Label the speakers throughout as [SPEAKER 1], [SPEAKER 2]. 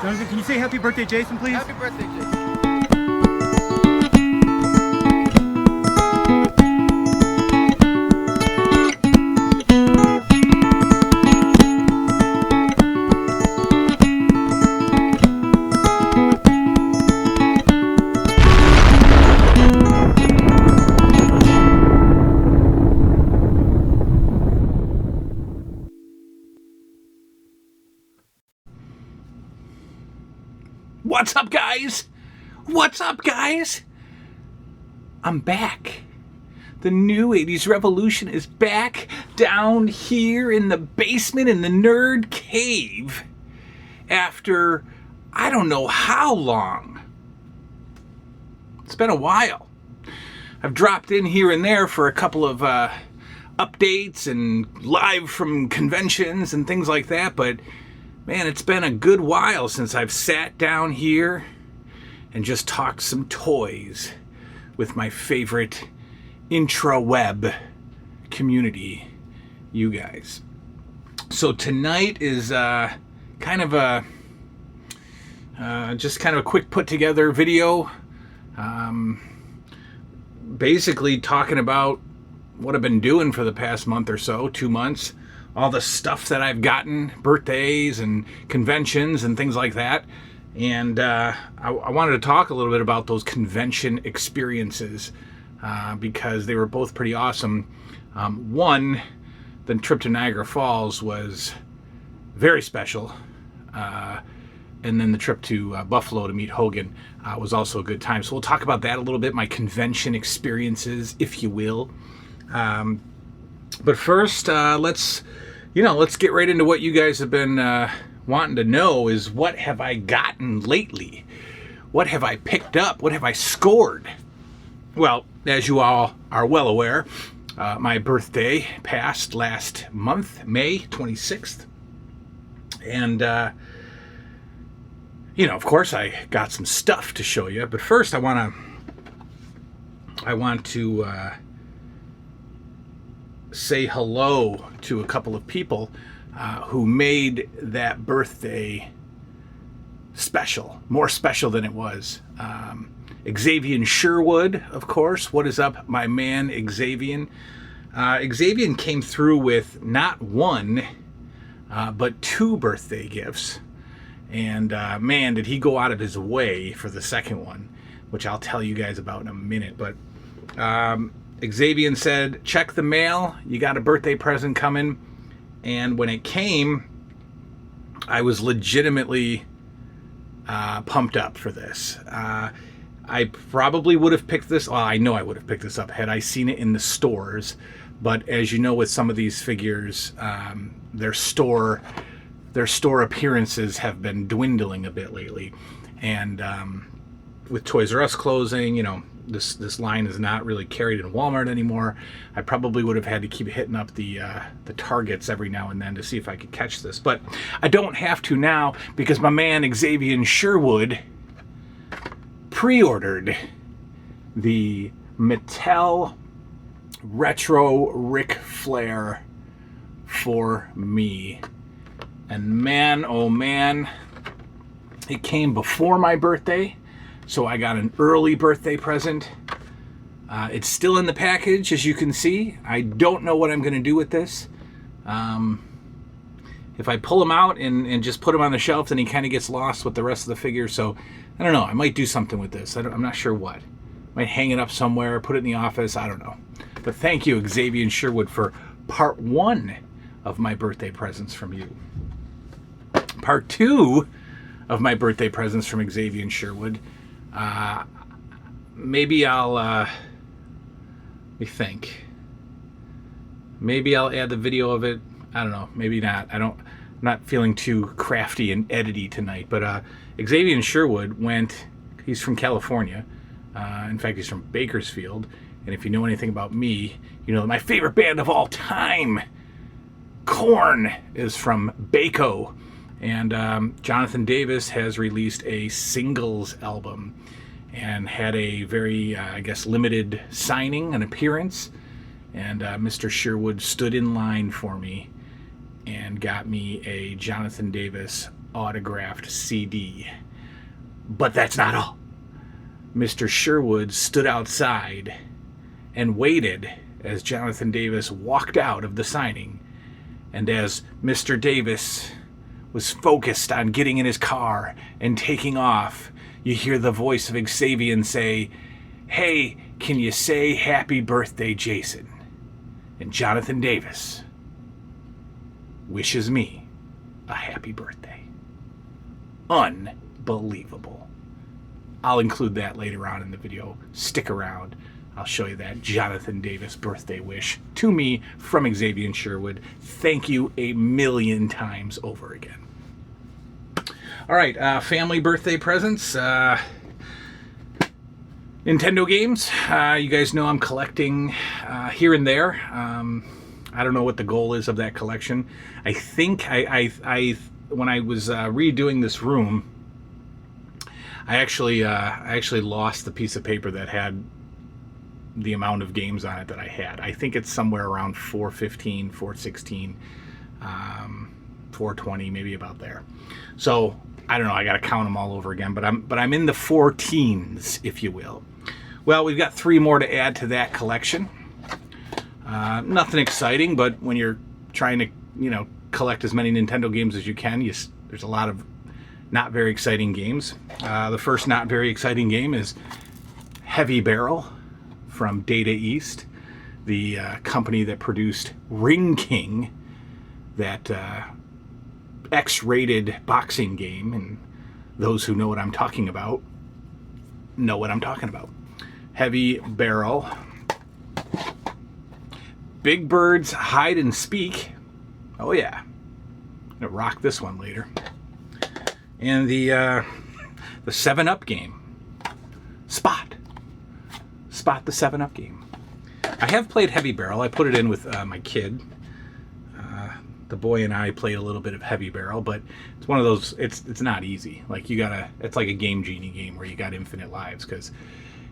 [SPEAKER 1] Jonathan, can you say happy birthday, Jason, please?
[SPEAKER 2] Happy birthday, Jason.
[SPEAKER 3] What's up, guys? What's up, guys? I'm back. The new 80s revolution is back down here in the basement in the nerd cave after I don't know how long. It's been a while. I've dropped in here and there for a couple of updates and live from conventions and things like that, but man, it's been a good while since I've sat down here and just talked some toys with my favorite intraweb community, you guys. So tonight is kind of a quick put together video, basically talking about what I've been doing for the past month or so, 2 months. All the stuff that I've gotten, birthdays and conventions and things like that. And I wanted to talk a little bit about those convention experiences because they were both pretty awesome. One, the trip to Niagara Falls was very special. And then the trip to Buffalo to meet Hogan was also a good time. So we'll talk about that a little bit, my convention experiences, if you will. But first, let's get right into what you guys have been wanting to know is what have I gotten lately? What have I picked up? What have I scored? Well, as you all are well aware, my birthday passed last month, May 26th. And, of course, I got some stuff to show you. But first, I want to say hello to a couple of people who made that birthday special, more special than it was. Xavier Sherwood, of course. What is up, my man, Xavier? Xavier came through with not one, but 2 birthday gifts. And man, did he go out of his way for the second one, which I'll tell you guys about in a minute. But Xavier said, check the mail, you got a birthday present coming. And when it came, I was legitimately pumped up for this. I probably would have picked this, well, I know I would have picked this up had I seen it in the stores. But as you know, with some of these figures, their store appearances have been dwindling a bit lately. And with Toys R Us closing, this line is not really carried in Walmart anymore. I probably would have had to keep hitting up the Targets every now and then to see if I could catch this. But I don't have to now because my man Xavier Sherwood pre-ordered the Mattel Retro Ric Flair for me. And man, oh man, it came before my birthday. So I got an early birthday present. It's still in the package, as you can see. I don't know what I'm going to do with this. If I pull him out and just put him on the shelf, then he kind of gets lost with the rest of the figure. So I don't know. I might do something with this. I'm not sure what. Might hang it up somewhere, put it in the office. I don't know. But thank you, Xavier Sherwood, for part 1 of my birthday presents from you. Part 2 of my birthday presents from Xavier Sherwood. Maybe I'll, let me think. Maybe I'll add the video of it. I don't know. Maybe not. I'm not feeling too crafty and edity tonight. But Xavier Sherwood he's from California. In fact, he's from Bakersfield. And if you know anything about me, you know that my favorite band of all time, Korn, is from Baco. And Jonathan Davis has released a singles album and had a very, limited signing, an appearance. And Mr. Sherwood stood in line for me and got me a Jonathan Davis autographed CD. But that's not all. Mr. Sherwood stood outside and waited as Jonathan Davis walked out of the signing. And as Mr. Davis was focused on getting in his car and taking off, you hear the voice of Xavier say, "Hey, can you say happy birthday, Jason?" And Jonathan Davis wishes me a happy birthday. Unbelievable. I'll include that later on in the video. Stick around. I'll show you that Jonathan Davis birthday wish to me from Xavier Sherwood. Thank you a million times over again. All right, family birthday presents. Nintendo games. You guys know I'm collecting here and there. I don't know what the goal is of that collection. I think I when I was redoing this room, I actually lost the piece of paper that had the amount of games on it that I had. I think it's somewhere around 415, 416, 420, maybe about there. So I don't know. I got to count them all over again. But I'm in the 14s, if you will. Well, we've got 3 more to add to that collection. Nothing exciting, but when you're trying to collect as many Nintendo games as you can, there's a lot of not very exciting games. The first not very exciting game is Heavy Barrel from Data East, the company that produced Ring King, that X-rated boxing game, and those who know what I'm talking about know what I'm talking about. Heavy Barrel. Big Bird's Hide and Speak. Oh yeah. I'm gonna rock this one later. And the 7-Up game. Spot the 7-Up game. I have played Heavy Barrel. I put it in with my kid. The boy and I played a little bit of Heavy Barrel, but it's one of those, it's not easy. Like it's like a Game Genie game where you got infinite lives, because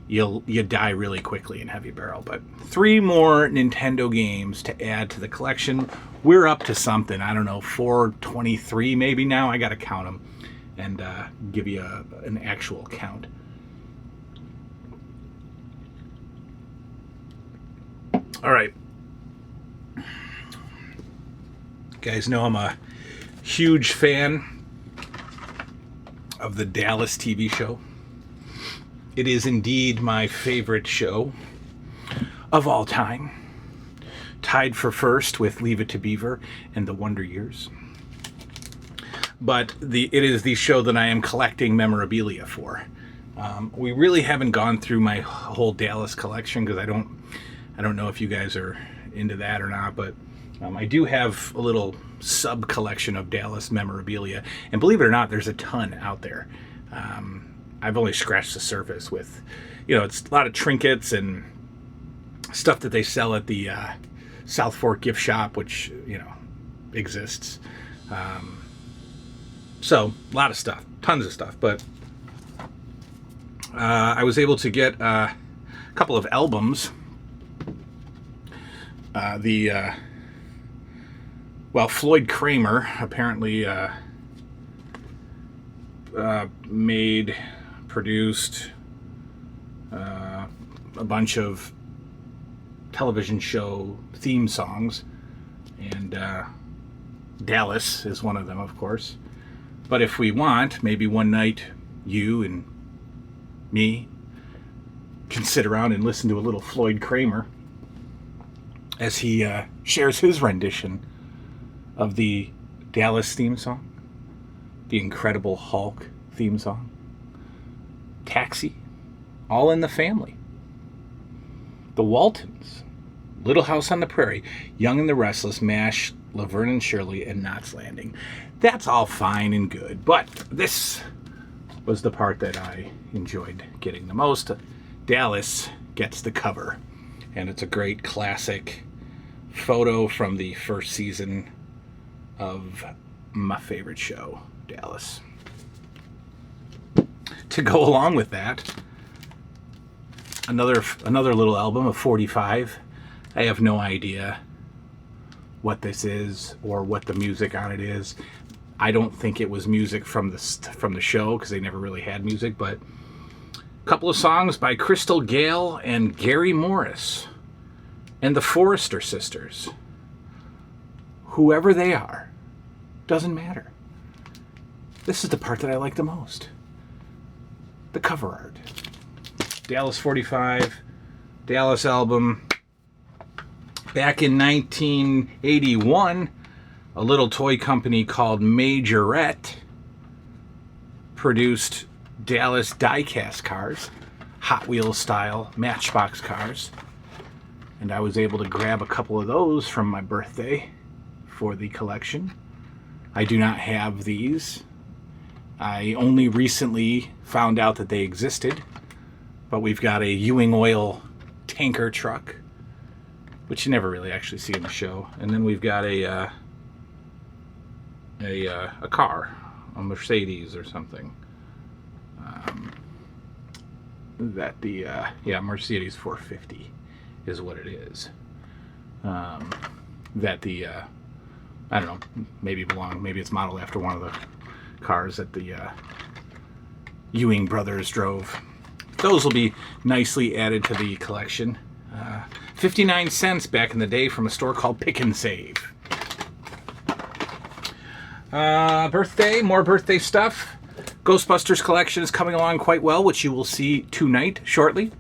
[SPEAKER 3] you die really quickly in Heavy Barrel. But 3 more Nintendo games to add to the collection. We're up to something, I don't know, 423 maybe now. I got to count them and give you an actual count. All right. You guys know I'm a huge fan of the Dallas TV show. It is indeed my favorite show of all time. Tied for first with Leave It to Beaver and The Wonder Years. But it is the show that I am collecting memorabilia for. We really haven't gone through my whole Dallas collection, because I don't know if you guys are into that or not, but I do have a little sub collection of Dallas memorabilia, and believe it or not, there's a ton out there. I've only scratched the surface with, it's a lot of trinkets and stuff that they sell at the South Fork gift shop, which, exists. So a lot of stuff, tons of stuff, but I was able to get a couple of albums. Floyd Kramer apparently produced a bunch of television show theme songs, and Dallas is one of them, of course. But if we want, maybe one night you and me can sit around and listen to a little Floyd Kramer as he shares his rendition of the Dallas theme song, the Incredible Hulk theme song, Taxi, All in the Family, The Waltons, Little House on the Prairie, Young and the Restless, MASH, Laverne and Shirley, and Knots Landing. That's all fine and good, but this was the part that I enjoyed getting the most. Dallas gets the cover, and it's a great classic photo from the first season of my favorite show, Dallas. To go along with that, another little album of 45. I have no idea what this is or what the music on it is. I don't think it was music from the show, because they never really had music, but a couple of songs by Crystal Gayle and Gary Morris and the Forrester sisters. Whoever they are, doesn't matter. This is the part that I like the most. The cover art. Dallas 45, Dallas album. Back in 1981, a little toy company called Majorette produced Dallas Diecast cars, Hot Wheels style Matchbox cars. And I was able to grab a couple of those from my birthday for the collection. I do not have these. I only recently found out that they existed, but we've got a Ewing Oil tanker truck, which you never really actually see in the show, and then we've got a car, a Mercedes or something. Mercedes 450 is what it is. I don't know, maybe it's modeled after one of the cars that the Ewing brothers drove. Those will be nicely added to the collection. 59 cents back in the day from a store called Pick and Save. More birthday stuff. Ghostbusters collection is coming along quite well, which you will see tonight shortly.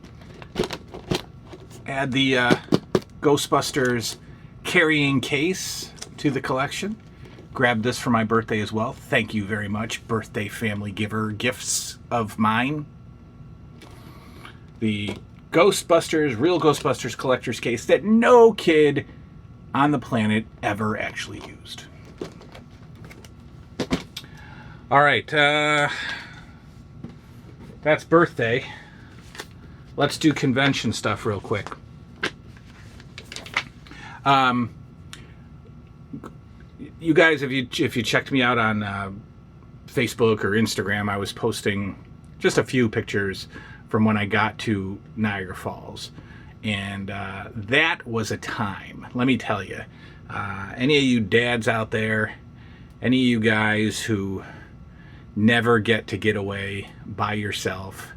[SPEAKER 3] Add the Ghostbusters carrying case to the collection. Grabbed this for my birthday as well. Thank you very much, birthday family giver gifts of mine. The real Ghostbusters collector's case that no kid on the planet ever actually used. All right, that's birthday. Let's do convention stuff real quick. You guys, if you checked me out on Facebook or Instagram, I was posting just a few pictures from when I got to Niagara Falls, and that was a time. Let me tell you, any of you dads out there, any of you guys who never get away by yourself,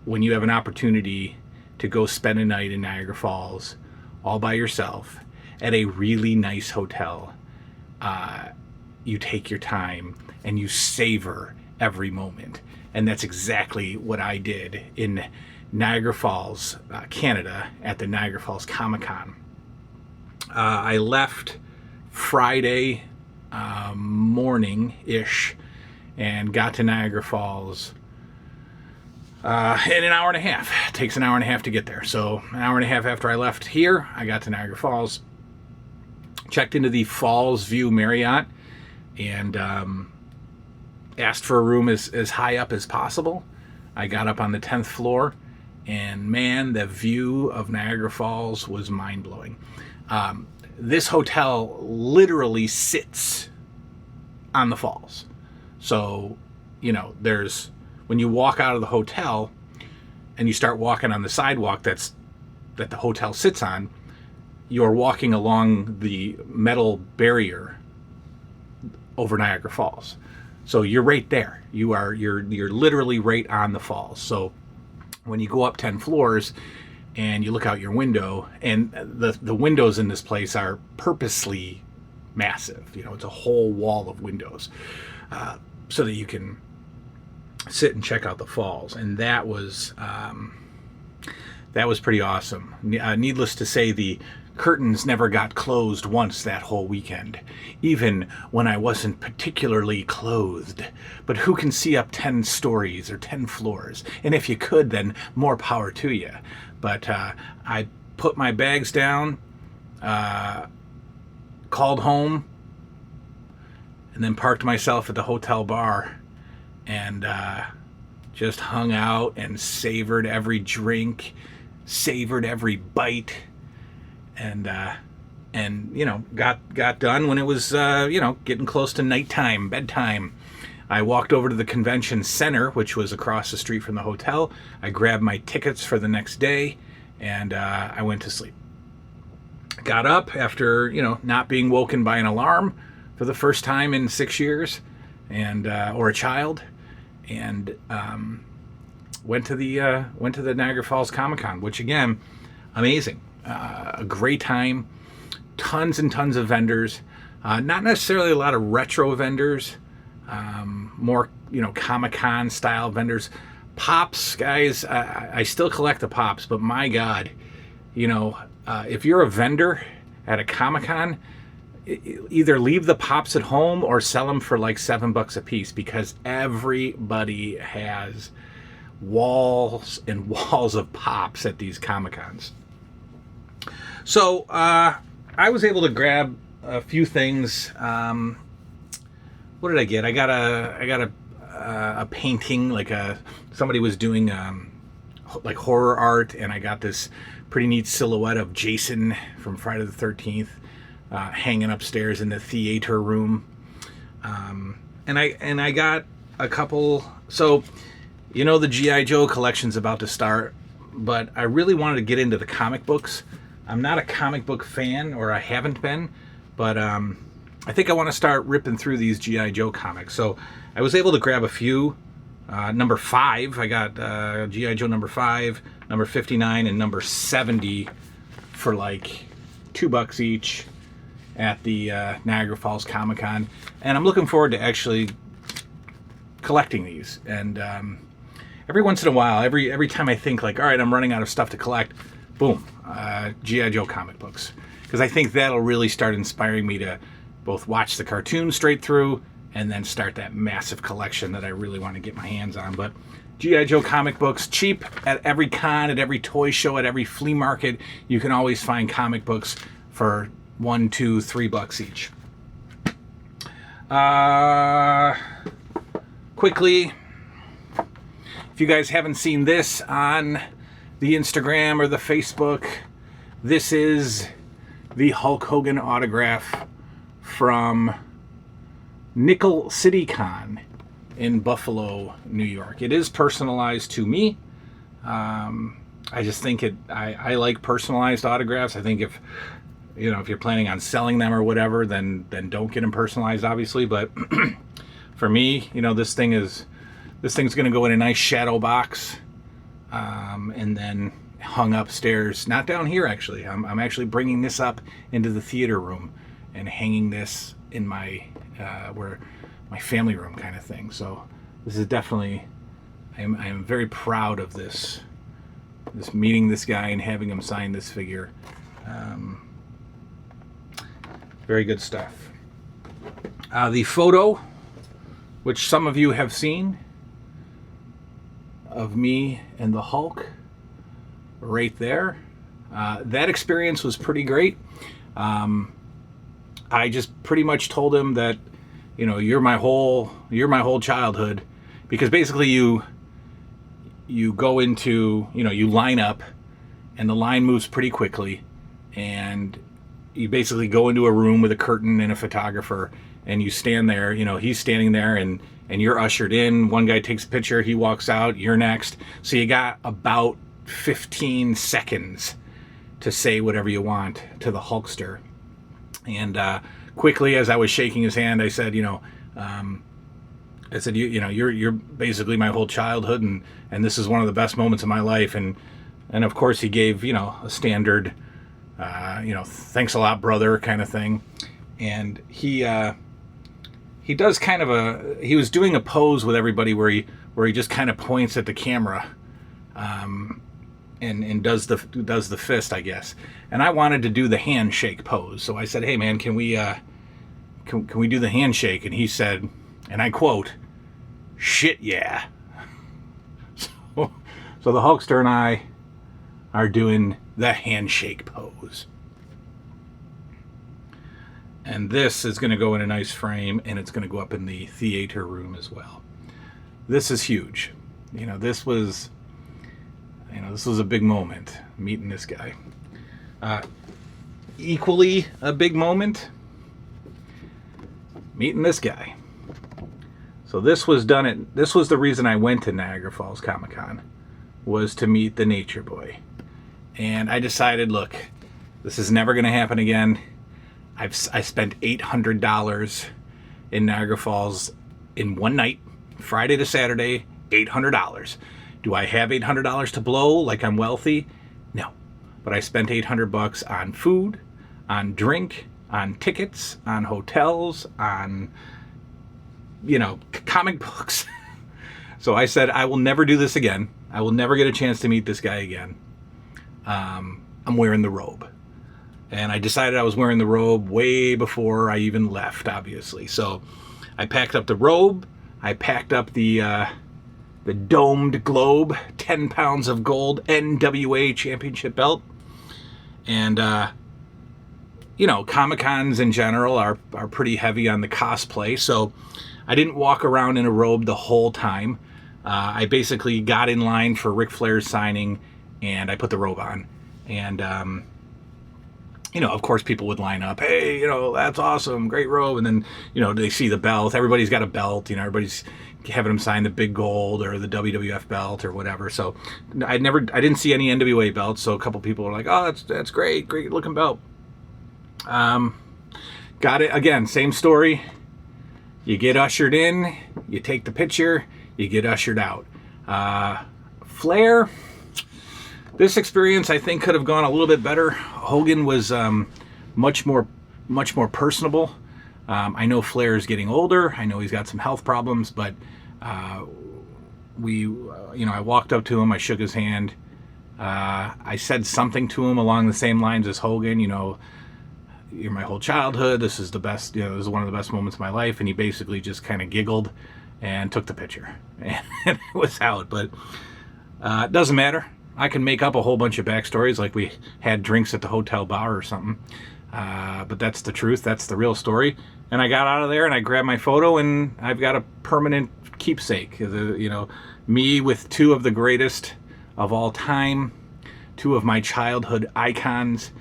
[SPEAKER 3] when you have an opportunity to go spend a night in Niagara Falls all by yourself at a really nice hotel, you take your time and you savor every moment. And that's exactly what I did in Niagara Falls, Canada, at the Niagara Falls Comic-Con. I left Friday morning-ish and got to Niagara Falls in an hour and a half. It takes an hour and a half to get there. So an hour and a half after I left here, I got to Niagara Falls, checked into the Falls View Marriott, and asked for a room as high up as possible. I got up on the 10th floor, and man, the view of Niagara Falls was mind-blowing. This hotel literally sits on the falls. So, when you walk out of the hotel and you start walking on the sidewalk that the hotel sits on, you're walking along the metal barrier over Niagara Falls. So you're right there. You're literally right on the falls. So when you go up 10 floors and you look out your window, and the windows in this place are purposely massive. It's a whole wall of windows, so that you can sit and check out the falls. And that was pretty awesome. Needless to say, the curtains never got closed once that whole weekend, even when I wasn't particularly clothed. But who can see up 10 stories or 10 floors? And if you could, then more power to you. But I put my bags down, called home, and then parked myself at the hotel bar and just hung out and savored every drink, savored every bite, and got done when it was getting close to nighttime, bedtime. I walked over to the convention center, which was across the street from the hotel. I grabbed my tickets for the next day, and I went to sleep. Got up after not being woken by an alarm, for the first time in 6 years, and or a child, and went to the Niagara Falls Comic-Con, which again, amazing, a great time, tons and tons of vendors, not necessarily a lot of retro vendors, more Comic-Con style vendors. Pops, guys, I still collect the Pops, but my God, if you're a vendor at a Comic-Con, either leave the Pops at home or sell them for like $7 a piece, because everybody has walls and walls of Pops at these Comic-Cons. So I was able to grab a few things. What did I get? I got a painting, like somebody was doing like horror art, and I got this pretty neat silhouette of Jason from Friday the 13th hanging upstairs in the theater room. And I got a couple. So the G.I. Joe collection's about to start, but I really wanted to get into the comic books. I'm not a comic book fan, or I haven't been, but I think I want to start ripping through these G.I. Joe comics. So I was able to grab a few. Number 5, I got G.I. Joe number 5, number 59, and number 70 for like $2 each at the Niagara Falls Comic-Con. And I'm looking forward to actually collecting these. And every once in a while, every time I think like, all right, I'm running out of stuff to collect, boom, G.I. Joe comic books. Because I think that'll really start inspiring me to both watch the cartoon straight through and then start that massive collection that I really want to get my hands on. But G.I. Joe comic books, cheap at every con, at every toy show, at every flea market. You can always find comic books for $1, $2, $3 each. Quickly, if you guys haven't seen this on the Instagram or the Facebook, this is the Hulk Hogan autograph from Nickel City Con in Buffalo, New York. It is personalized to me. I just think I like personalized autographs. I think if you're planning on selling them or whatever, then don't get them personalized, obviously. But for me, this thing's going to go in a nice shadow box, and then hung upstairs. Not down here, actually. I'm actually bringing this up into the theater room and hanging this in my where my family room kind of thing. So this is definitely, I am very proud of this meeting this guy and having him sign this figure. Very good stuff. The photo, which some of you have seen, of me and the Hulk right there. That experience was pretty great. I just pretty much told him that, you're my whole childhood, because basically you go into, you line up, and the line moves pretty quickly, and you basically go into a room with a curtain and a photographer, and you stand there, he's standing there, and you're ushered in. One guy takes a picture, he walks out, you're next. So you got about 15 seconds to say whatever you want to the Hulkster. And quickly, as I was shaking his hand, I said, you're basically my whole childhood, and this is one of the best moments of my life. And of course, he gave, a standard, thanks a lot, brother, kind of thing. And he does kind of he was doing a pose with everybody where he just kind of points at the camera, and does the fist, I guess. And I wanted to do the handshake pose, so I said, "Hey, man, can we do the handshake?" And he said, and I quote, "Shit, yeah." So the Hulkster and I are doing the handshake pose. And this is going to go in a nice frame, and it's going to go up in the theater room as well. This is huge. This was a big moment, meeting this guy. Equally a big moment, meeting this guy. So this was the reason I went to Niagara Falls Comic-Con, was to meet the Nature Boy. And I decided, look, this is never going to happen again. I spent $800 in Niagara Falls in one night, Friday to Saturday, $800. Do I have $800 to blow like I'm wealthy? No. But I spent $800 on food, on drink, on tickets, on hotels, on, comic books. So I said, I will never do this again. I will never get a chance to meet this guy again. I'm wearing the robe. And I decided I was wearing the robe way before I even left, obviously. So I packed up the robe. I packed up the domed globe, 10 pounds of gold NWA championship belt. And, Comic-Cons in general are pretty heavy on the cosplay. So I didn't walk around in a robe the whole time. I basically got in line for Ric Flair's signing, and I put the robe on. And, of course, people would line up. Hey, that's awesome, great robe. And then, they see the belt. Everybody's got a belt. Everybody's having them sign the big gold or the WWF belt or whatever. So I didn't see any NWA belts. So a couple people were like, oh, that's great looking belt. Got it again. Same story. You get ushered in, you take the picture, you get ushered out. Flair, this experience I think could have gone a little bit better. Hogan was much more personable. I know Flair is getting older. I know he's got some health problems, but I walked up to him, I shook his hand. I said something to him along the same lines as Hogan, you're my whole childhood. This is the best, this is one of the best moments of my life. And he basically just kind of giggled and took the picture. And it was out. But it doesn't matter. I can make up a whole bunch of backstories like we had drinks at the hotel bar or something. But that's the truth. That's the real story. And I got out of there and I grabbed my photo and I've got a permanent keepsake. Me with two of the greatest of all time, two of my childhood icons,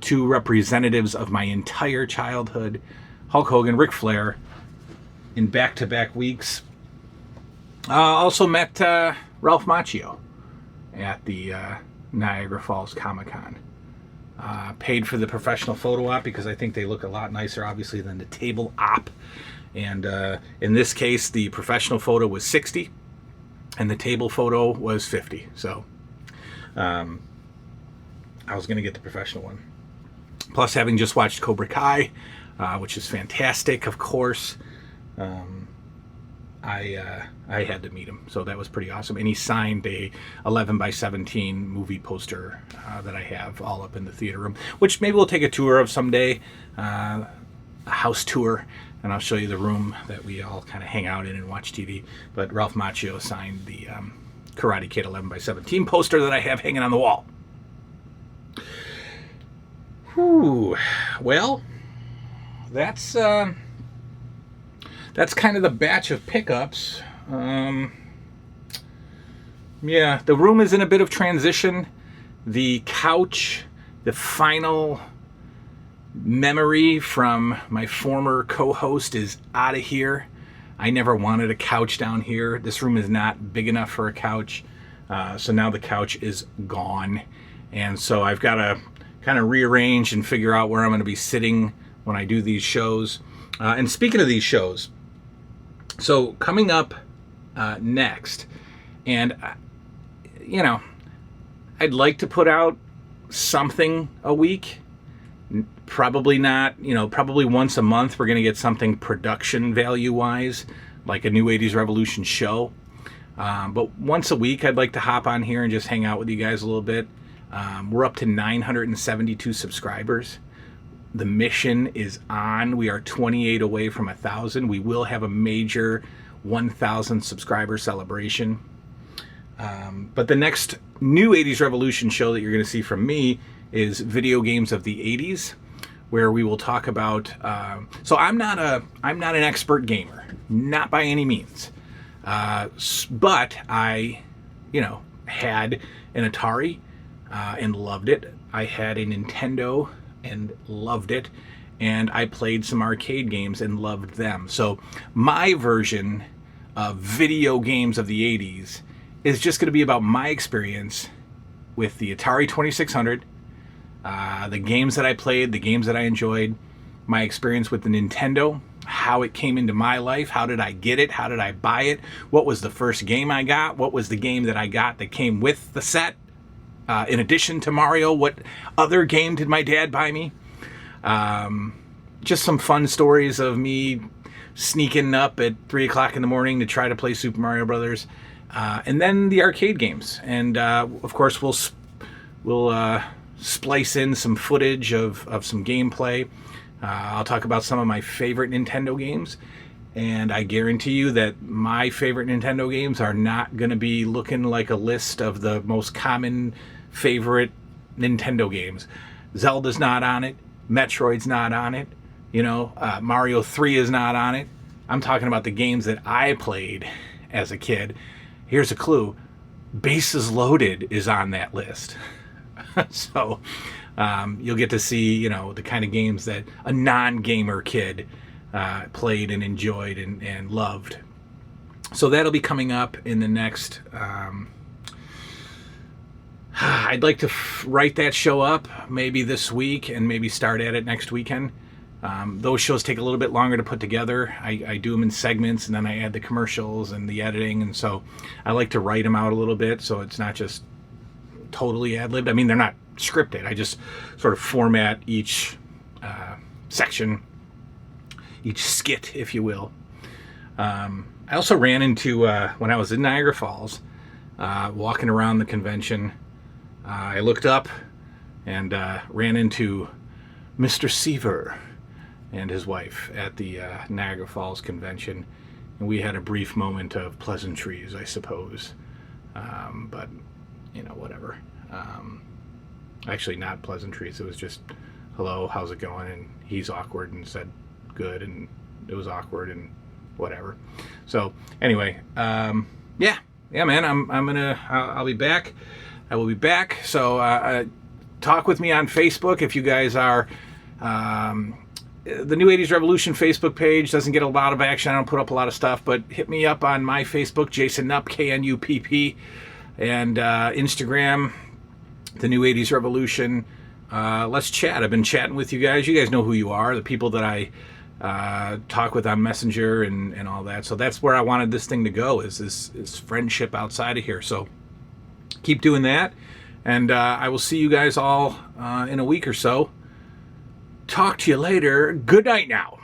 [SPEAKER 3] two representatives of my entire childhood, Hulk Hogan, Ric Flair, in back-to-back weeks. Also met Ralph Macchio at the Niagara Falls Comic-Con. Paid for the professional photo op because I think they look a lot nicer, obviously, than the table op. And in this case, the professional photo was $60, and the table photo was $50. So I was going to get the professional one. Plus, having just watched Cobra Kai, which is fantastic, of course, I had to meet him. So that was pretty awesome. And he signed a 11x17 movie poster that I have all up in the theater room, which maybe we'll take a tour of someday, a house tour, and I'll show you the room that we all kind of hang out in and watch TV. But Ralph Macchio signed the Karate Kid 11x17 poster that I have hanging on the wall. Whew. Well, that's kind of the batch of pickups. Yeah, the room is in a bit of transition. The couch, the final memory from my former co-host is out of here. I never wanted a couch down here. This room is not big enough for a couch. So now the couch is gone. And so I've got to kind of rearrange and figure out where I'm going to be sitting when I do these shows. And speaking of these shows, so coming up next, and I'd like to put out something a week. Probably not, probably once a month we're going to get something production value wise, like a new 80s Revolution show. But once a week I'd like to hop on here and just hang out with you guys a little bit. We're up to 972 subscribers. The mission is on. We are 28 away from 1,000. We will have a major 1,000 subscriber celebration. But the next new 80s Revolution show that you're going to see from me is Video Games of the 80s, where we will talk about... so I'm not an expert gamer, not by any means. But I, had an Atari and loved it. I had a Nintendo and loved it. And I played some arcade games and loved them. So my version of Video Games of the 80s is just going to be about my experience with the Atari 2600, the games that I played, the games that I enjoyed, my experience with the Nintendo, how it came into my life, how did I get it, how did I buy it, what was the first game I got, what was the game that I got that came with the set, in addition to Mario, what other game did my dad buy me? Just some fun stories of me sneaking up at 3 o'clock in the morning to try to play Super Mario Brothers, and then the arcade games. And of course, we'll splice in some footage of some gameplay. I'll talk about some of my favorite Nintendo games, and I guarantee you that my favorite Nintendo games are not going to be looking like a list of the most common favorite Nintendo games. Zelda's not on it. Metroid's not on it. Mario 3 is not on it. I'm talking about the games that I played as a kid. Here's a clue. Bases Loaded is on that list. So you'll get to see, the kind of games that a non-gamer kid played and enjoyed and loved. So that'll be coming up in the next... I'd like to write that show up maybe this week and maybe start at it next weekend. Those shows take a little bit longer to put together. I do them in segments, and then I add the commercials and the editing, and so I like to write them out a little bit so it's not just totally ad-libbed. I mean, they're not scripted. I just sort of format each section, each skit, if you will. I also ran into, when I was in Niagara Falls, walking around the convention, I looked up and ran into Mr. Seaver and his wife at the Niagara Falls convention, and we had a brief moment of pleasantries, I suppose. But, whatever. Actually, not pleasantries. It was just, hello, how's it going? And he's awkward and said good, and it was awkward and whatever. So, anyway, yeah, man, I'll be back. I will be back. So, talk with me on Facebook if you guys are... the New 80s Revolution Facebook page doesn't get a lot of action. I don't put up a lot of stuff, but hit me up on my Facebook, Jason Knupp, K-N-U-P-P, and Instagram, the New 80s Revolution. Let's chat. I've been chatting with you guys. You guys know who you are, the people that I talk with on Messenger and all that. So that's where I wanted this thing to go, is this friendship outside of here. So keep doing that, and I will see you guys all in a week or so. Talk to you later. Good night now.